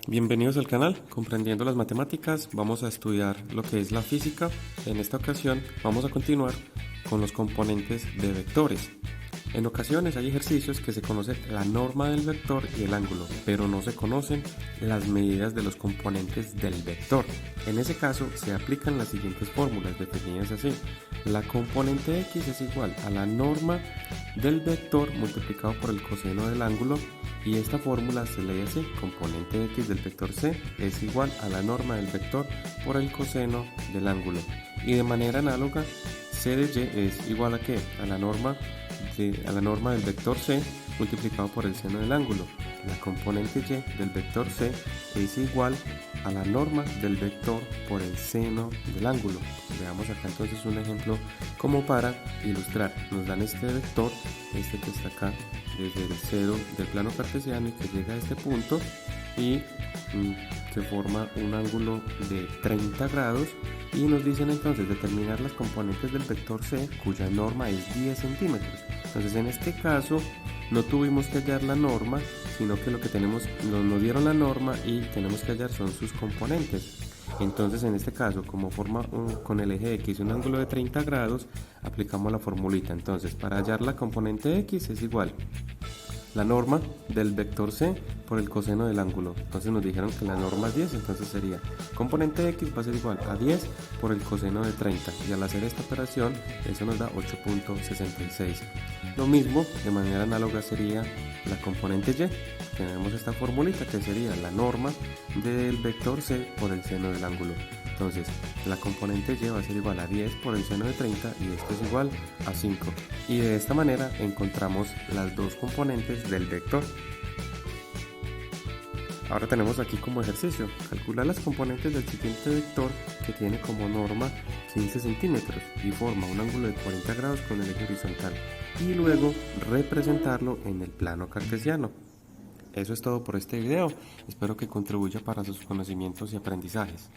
Bienvenidos al canal Comprendiendo las Matemáticas. Vamos a estudiar lo que es la física. En esta ocasión vamos a continuar con los componentes de vectores. En ocasiones hay ejercicios que se conoce la norma del vector y el ángulo, pero no se conocen las medidas de los componentes del vector. En ese caso se aplican las siguientes fórmulas definidas así. La componente x es igual a la norma del vector multiplicado por el coseno del ángulo, y esta fórmula se lee así: componente x del vector c es igual a la norma del vector por el coseno del ángulo. Y de manera análoga, c de y es igual a ¿qué? A la norma del vector c multiplicado por el seno del ángulo. La componente y del vector c es igual a la norma del vector por el seno del ángulo. Veamos acá entonces un ejemplo como para ilustrar. Nos dan este vector, este que está acá desde el cero del plano cartesiano y que llega a este punto y que forma un ángulo de 30 grados, y nos dicen entonces determinar las componentes del vector c cuya norma es 10 centímetros. Entonces en este caso no tuvimos que hallar la norma, sino que lo que tenemos, nos dieron la norma y tenemos que hallar son sus componentes. Entonces en este caso, como forma con el eje x un ángulo de 30 grados, aplicamos la formulita. Entonces para hallar la componente x es igual la norma del vector c por el coseno del ángulo. Entonces nos dijeron que la norma es 10, entonces sería componente x va a ser igual a 10 por el coseno de 30, y al hacer esta operación eso nos da 8.66. Lo mismo de manera análoga sería la componente y. Tenemos esta formulita que sería la norma del vector c por el seno del ángulo. Entonces la componente y va a ser igual a 10 por el seno de 30, y esto es igual a 5. Y de esta manera encontramos las dos componentes del vector. Ahora tenemos aquí como ejercicio calcular las componentes del siguiente vector que tiene como norma 15 centímetros y forma un ángulo de 40 grados con el eje horizontal, y luego representarlo en el plano cartesiano. Eso es todo por este video. Espero que contribuya para sus conocimientos y aprendizajes.